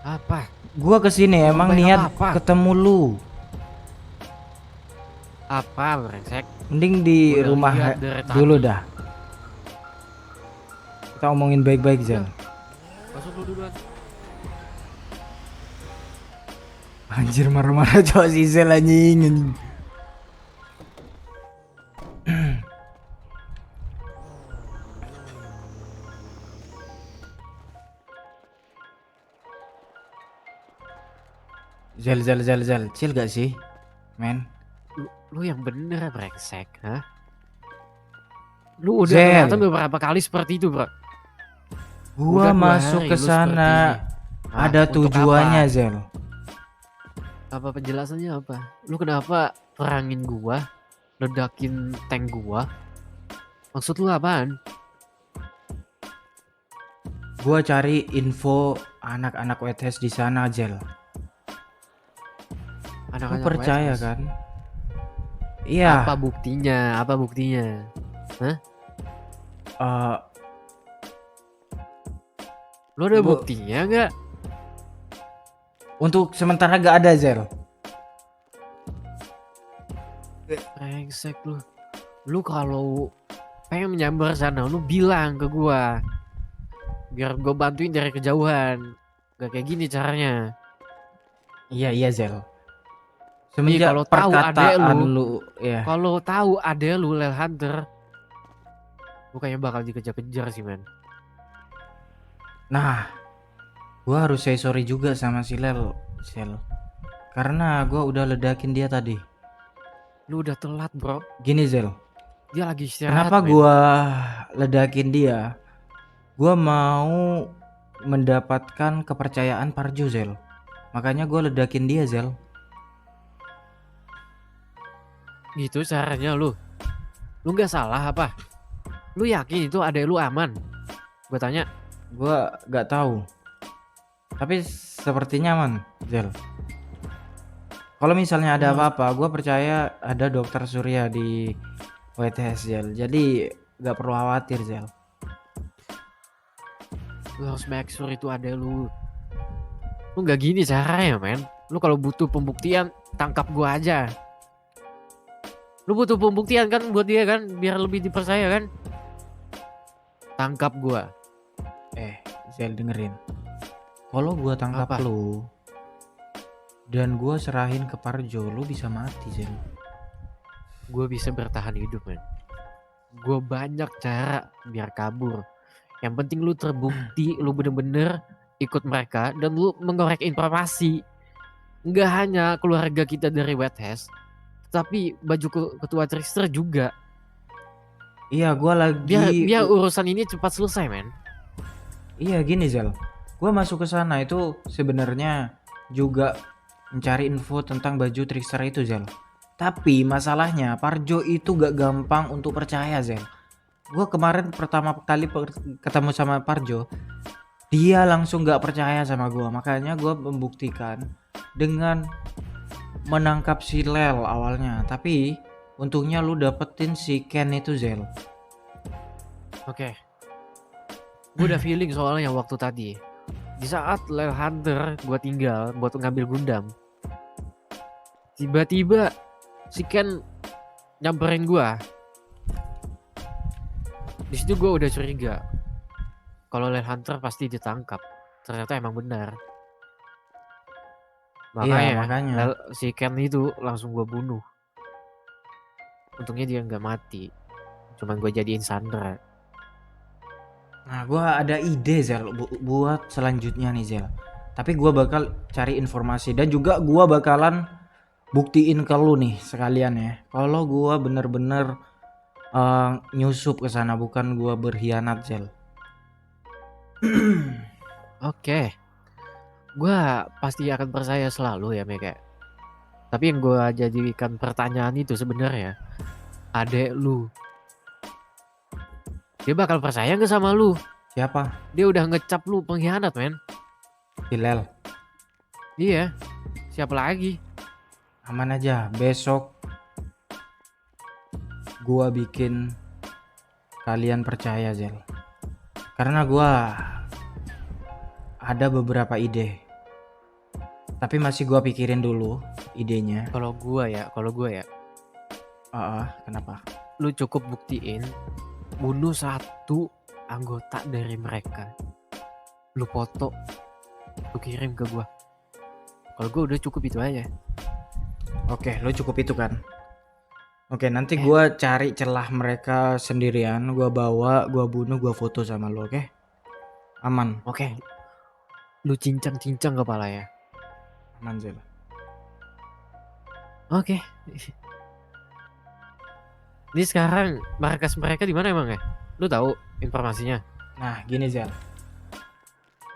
Apa? Gua kesini emang Baik niat apa-apa. ketemu lu. Apa brengsek? Mending di Gua udah rumah lihat dari dulu tadi. dah. Kita omongin baik-baik, Zel. Masuk lu duluan. Anjir marah-marah cowok si Zel anjing. Zel, chill gak sih, men? Lu yang bener brengsek, hah? Lu udah Zel. kelihatan beberapa kali seperti itu, bro. Gua Udah 2 masuk hari ke lu sana seperti ini. Hah, ada untuk tujuannya, apa? Zel. Apa penjelasannya apa? Lu kenapa perangin gua, ledakin tank gua? Maksud lu apaan? Gua cari info anak-anak WTS di sana, Zel. Lu Anak-anak percaya WTS. kan? Iya. Apa buktinya? Apa buktinya? eh, Lu ada Gua- buktinya nggak? untuk sementara gak ada, Zel. Brengsek lu. Lu kalau pengen menyambar sana, lu bilang ke gua. Biar gua bantuin dari kejauhan. Gak kayak gini caranya. Iya, Zel. Nih, Semenjak kalau tahu adek perkataan lu, lu, ya. Kalau tahu ada lu Lel Hunter, lu kayaknya bakal dikejar-kejar sih, men. Nah, gua harus say sorry juga sama si Lel, Zel. Karena gua udah ledakin dia tadi. Lu udah telat, bro. Gini, Zel. Dia lagi istirahat. Kenapa men. gua ledakin dia? Gua mau mendapatkan kepercayaan Parjo, Zel. Makanya gua ledakin dia, Zel. Gitu caranya lu. Lu nggak salah apa? Lu yakin itu adek lu aman? Gua tanya. Gua gak tahu. Tapi sepertinya aman, Zel. Kalau misalnya ada apa-apa, gua percaya ada Dokter Surya di WTS, Zel. Jadi gak perlu khawatir, Zel. Lu harus make sure itu adek lu. Lu nggak gini caranya, men. Lu kalau butuh pembuktian, tangkap gua aja. Lu butuh pembuktian kan buat dia kan, biar lebih dipercaya kan? Tangkap gua. Zel, dengerin. Kalau gua tangkap Apa? lu dan gua serahin ke Parjo, lu bisa mati, Zel. Gue bisa bertahan hidup, men. Gue banyak cara biar kabur. Yang penting lu terbukti lu bener-bener ikut mereka dan lu mengorek informasi. Nggak hanya keluarga kita dari WTS, tapi baju ketua Trickster juga. Iya, gua lagi Biar urusan ini cepat selesai, men. Iya, gini, Zel. Gua masuk ke sana itu sebenarnya juga mencari info tentang baju Trickster itu, Zel. Tapi masalahnya Parjo itu gak gampang untuk percaya, Zel. Gua kemarin pertama kali ketemu sama Parjo, dia langsung gak percaya sama gua. Makanya gua membuktikan dengan menangkap si Lel awalnya. Tapi untungnya lu dapetin si Ken itu, Zel. Oke. Gue udah feeling soalnya waktu tadi. Di saat Lel Hunter gue tinggal buat ngambil Gundam. Tiba-tiba si Ken nyamperin gue. Di situ gue udah curiga. Kalau Lel Hunter pasti ditangkap. Ternyata emang benar. Iya, makanya. Si Ken itu langsung gue bunuh. Untungnya dia nggak mati. Cuman gue jadiin sandra. Nah, gua ada ide, Zel, buat selanjutnya nih, Zel. Tapi gua bakal cari informasi dan juga gua bakalan buktiin ke lu nih sekalian ya. Kalau gua bener-bener nyusup ke sana, bukan gua berkhianat, Zel. Oke. Gua pasti akan percaya selalu ya, Mega. Tapi yang gua jadikan pertanyaan itu sebenarnya, adek lu, dia bakal percaya nggak sama lu? Siapa? Dia udah ngecap lu pengkhianat, men. Hilal. Iya. Siapa lagi? Aman aja, besok gua bikin kalian percaya Zel. Karena gua ada beberapa ide. Tapi masih gua pikirin dulu idenya. Kalau gua ya, Kenapa? lu cukup buktiin bunuh satu anggota dari mereka. Lu foto, lu kirim ke gua. Kalau gua udah cukup itu aja. Oke, lo cukup itu kan. Oke, nanti gua cari celah mereka sendirian, gua bawa, gua bunuh, gua foto sama lo, oke? Aman, Oke. Lu cincang-cincang kepala ya. aman Zel. Oke. Ini sekarang markas mereka di mana emang ya? Lu tahu informasinya? Nah, gini Zel.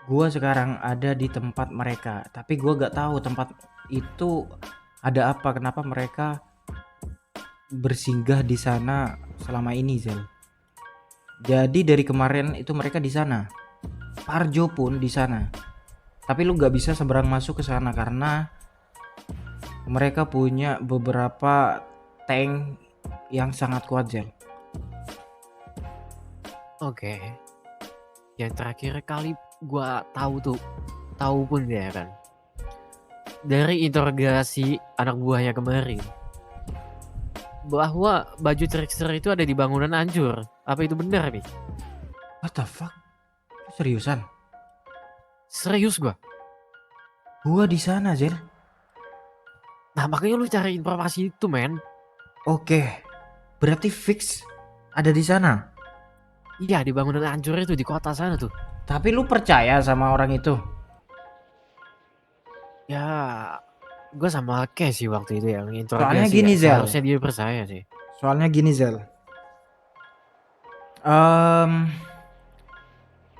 Gua sekarang ada di tempat mereka, tapi gua gak tahu tempat itu ada apa, kenapa mereka bersinggah di sana selama ini Zel. Jadi dari kemarin itu mereka di sana. Parjo pun di sana. Tapi lu gak bisa seberang masuk ke sana karena mereka punya beberapa tank yang sangat kuat Zel. Oke. Yang terakhir kali gua tahu pun ya kan. Dari interogasi anak buahnya kemarin, bahwa baju trickster itu ada di bangunan hancur. Apa itu benar nih? What the fuck? Seriusan? Serius gua. Gua di sana Zel. Nah makanya lu cari informasi itu men. Oke. Berarti fix ada di sana. Iya di bangunan hancur itu di kota sana tuh. Tapi lu percaya sama orang itu? Ya gue sama Ke sih waktu itu yang interogasi. Soalnya gini, ya. Zel. Harusnya dia percaya sih. Soalnya gini Zel.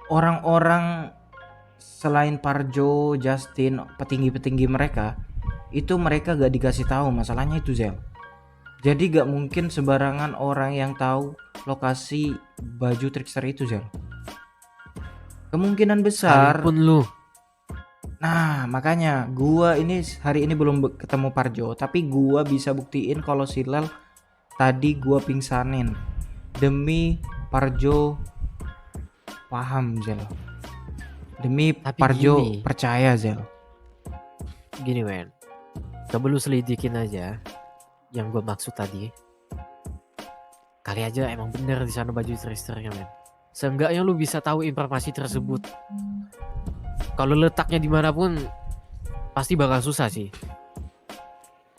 Orang-orang selain Parjo, Justin, petinggi-petinggi mereka, itu mereka gak dikasih tahu masalahnya itu Zel. Jadi gak mungkin sembarangan orang yang tahu lokasi baju trickster itu Zel. Kemungkinan besar. Sekalipun lu. Nah makanya gua ini hari ini belum ketemu Parjo, tapi gua bisa buktiin kalau si Lel tadi gua pingsanin demi Parjo paham Zel. Demi Tapi Parjo gini. percaya Zel. Gini men, coba lu selidikin aja yang gue maksud tadi. Kali aja emang bener di sana baju tricksternya men. Seenggaknya lu bisa tahu informasi tersebut. Kalau letaknya dimanapun pasti bakal susah sih.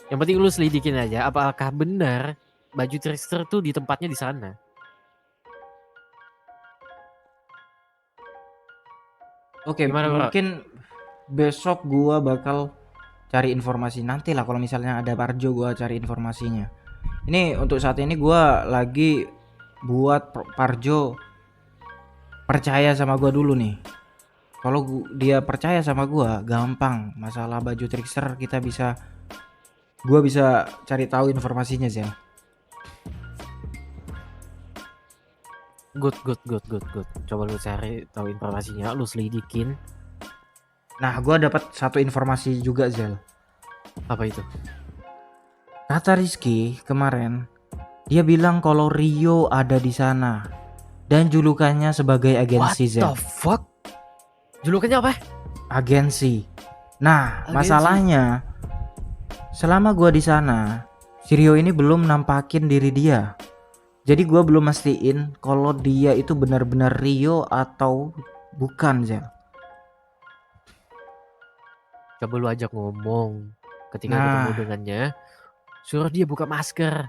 Yang penting lu selidikin aja apakah benar baju trickster tuh di tempatnya di sana. Oke, Gimana, Bro? mungkin besok gua bakal cari informasi nanti lah kalau misalnya ada Parjo gua cari informasinya. Ini untuk saat ini gua lagi buat Parjo percaya sama gua dulu nih. Kalau dia percaya sama gua, gampang. Masalah baju trickster gua bisa cari tahu informasinya Zel. Good. Coba lu cari tahu informasinya, lu selidikin. Nah, gua dapat satu informasi juga Zel. Apa itu? Kata Rizky kemarin, dia bilang kalau Rio ada di sana dan julukannya sebagai agensi Zel. What the fuck? Julukannya apa? Agensi. Nah, Agensi. masalahnya selama gua di sana, si Rio ini belum nampakin diri dia. Jadi gua belum mastiin kalau dia itu benar-benar Rio atau bukan Zel. Coba lu ajak ngomong ketika Nah. ketemu dengannya, suruh dia buka masker.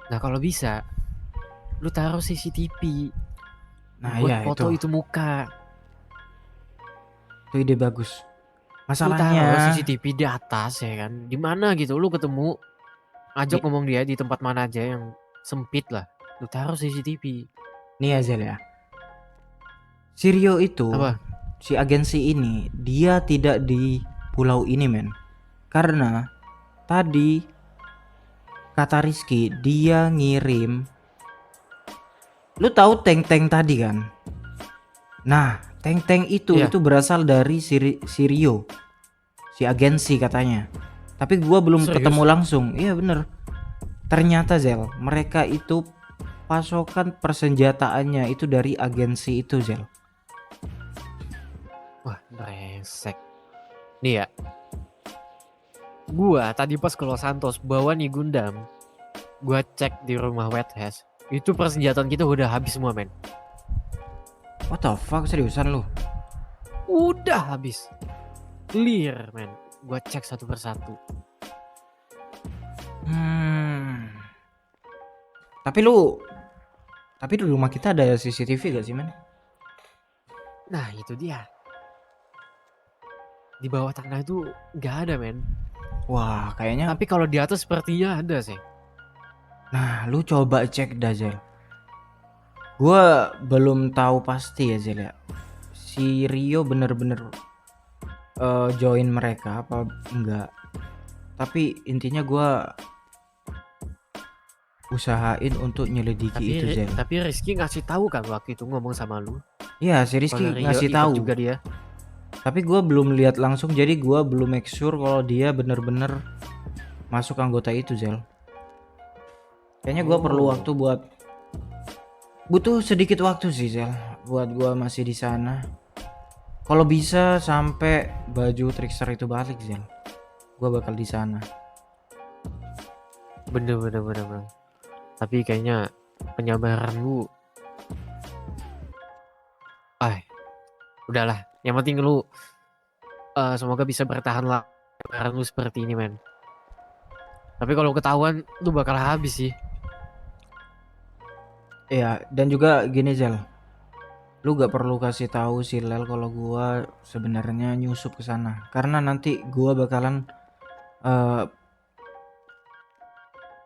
Nah kalau bisa, lu taruh CCTV Nah, buat iya foto itu itu muka. ide bagus. Lu taruh Masalahnya CCTV di atas ya kan, di mana gitu lu ketemu, ajak Nih. ngomong dia di tempat mana aja yang sempit lah. Lu taruh CCTV. nih ya Zel ya. Si Rio itu, Apa? si agensi ini, dia tidak di pulau ini men. Karena tadi kata Rizky dia ngirim. Lu tahu tank-tank tadi kan? Nah, tank-tank itu Iya. berasal dari si Rio. Si agensi katanya. Tapi gua belum Serius? ketemu langsung. Iya bener. Ternyata Zel, mereka itu pasokan persenjataannya itu dari agensi itu, Zel. Wah, brengsek. Nih ya. Gua tadi pas ke Los Santos bawa nih Gundam. Gua cek di rumah White House. Itu persenjataan kita udah habis semua, men. What the fuck, seriusan lu? Udah habis. Clear, men. Gua cek satu persatu. Tapi di rumah kita ada CCTV gak sih, men? Nah, itu dia. Di bawah tanah itu nggak ada, men. Wah, kayaknya. Tapi kalau di atas sepertinya ada sih. Nah, lu coba cek dah, Zel. Gua belum tahu pasti ya, Zel ya. Si Rio bener-bener join mereka apa enggak. Tapi intinya gua usahain untuk nyelidiki itu, Zel. Tapi Rizky ngasih tahu kan waktu itu ngomong sama lu. Iya, si Rizky Kalau Rio ngasih ikut tahu. juga dia. Tapi gua belum lihat langsung, jadi gua belum make sure kalau dia bener-bener masuk anggota itu, Zel. Kayaknya gua perlu waktu butuh sedikit waktu sih, Zel, buat gua masih di sana. Kalau bisa sampai baju Trickster itu balik, Zel, gua bakal di sana. Bener. Tapi kayaknya penyabaran lu. Udahlah. Yang penting lu semoga bisa bertahan lah penyabaran lu seperti ini, men. Tapi kalau ketahuan lu bakal habis sih. Iya, dan juga gini, Zel, lu gak perlu kasih tahu si Lel kalau gua sebenarnya nyusup ke sana, karena nanti gua bakalan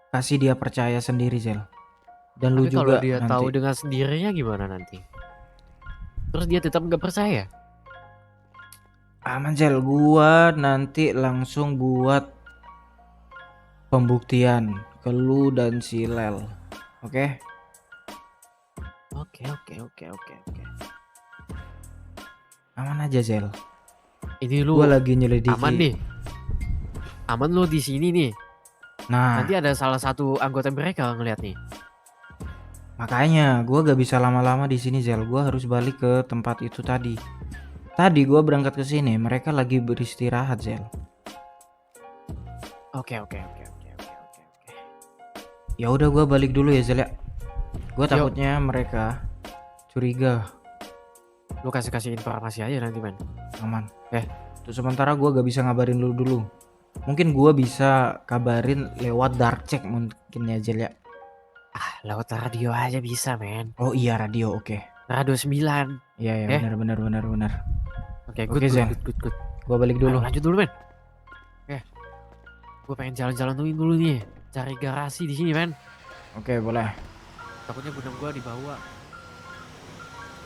kasih dia percaya sendiri, Zel. Dan lu Tapi juga kalau dia nanti tahu dengan sendirinya gimana nanti? Terus dia tetap nggak percaya? aman, Zel. Gua nanti langsung buat pembuktian ke lu dan si Lel. Oke? Oke. Aman aja, Zel. Ini lu Gua lagi nyelidiki. aman nih. Aman lu di sini nih. Nah, Nanti ada salah satu anggota mereka ngeliat nih. makanya gua gak bisa lama-lama di sini, Zel. Gua harus balik ke tempat itu tadi. Tadi gua berangkat ke sini, mereka lagi beristirahat, Zel. Oke. Ya udah, gua balik dulu ya, Zel ya. Gua takutnya mereka curiga. Lu kasih informasi aja nanti, men. Aman. Untuk sementara gua gak bisa ngabarin lu dulu. Mungkin gua bisa kabarin lewat dark check mungkin ya, Zel ya. Lewat radio aja bisa, men. Oh iya, radio, oke. Radio 9. Iya, benar. Oke, Oke, Zen. good. Gua balik dulu. Lanjut dulu, men. Oke. Gue pengen jalan-jalan dulu nih. Cari garasi di sini, men. Oke, boleh. Takutnya gudang gua dibawa.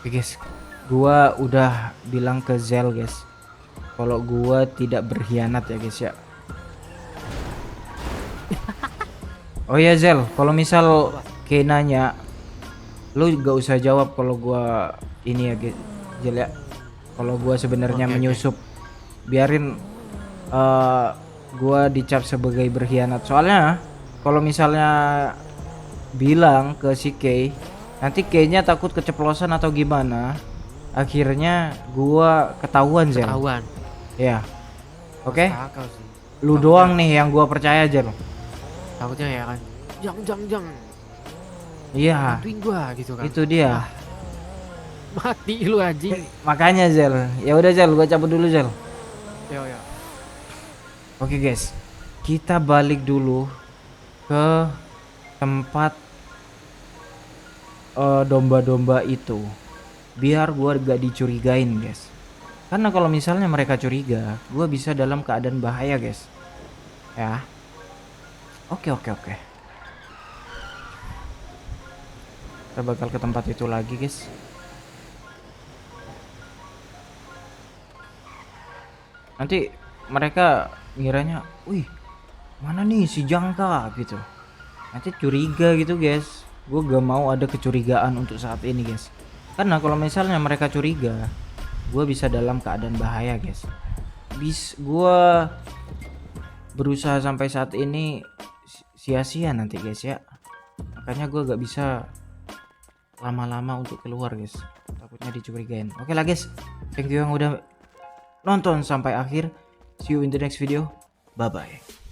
Oke, guys. Gua udah bilang ke Zel, guys, kalau gua tidak berkhianat ya, guys ya. Oh iya, Zel, kalau misal Kay nanya, lu gak usah jawab kalau gua ini ya, Zel ya. Kalau gua sebenarnya Oke. menyusup, biarin gua dicap sebagai berkhianat. Soalnya kalau misalnya bilang ke si Kay, nanti Kaynya takut keceplosan atau gimana, akhirnya gua ketahuan, Zel. Ketahuan. Ya. Oke. Masuk akal sih. Lu doang nih yang gua percaya, Zel. Takutnya ya kan. Jang. Iya, Bantuin gua gitu kan. itu dia. Mati lu anjing. Makanya, Zel. Ya udah, Zel, gua cabut dulu, Zel. Yo. Oke, guys. Kita balik dulu ke tempat domba-domba itu. Biar gua gak dicurigain, guys. Karena kalau misalnya mereka curiga, gua bisa dalam keadaan bahaya, guys. Ya. Oke. Kita bakal ke tempat itu lagi, guys. Nanti mereka ngiranya, wih, mana nih si Jangka gitu. Nanti curiga gitu, guys. Gue gak mau ada kecurigaan untuk saat ini, guys. Karena kalau misalnya mereka curiga, gue bisa dalam keadaan bahaya, guys. Gue berusaha sampai saat ini sia-sia nanti, guys ya. Makanya gue gak bisa lama-lama untuk keluar guys, takutnya dicurigain. Oke lah guys, thank you yang udah nonton sampai akhir. See you in the next video, bye bye.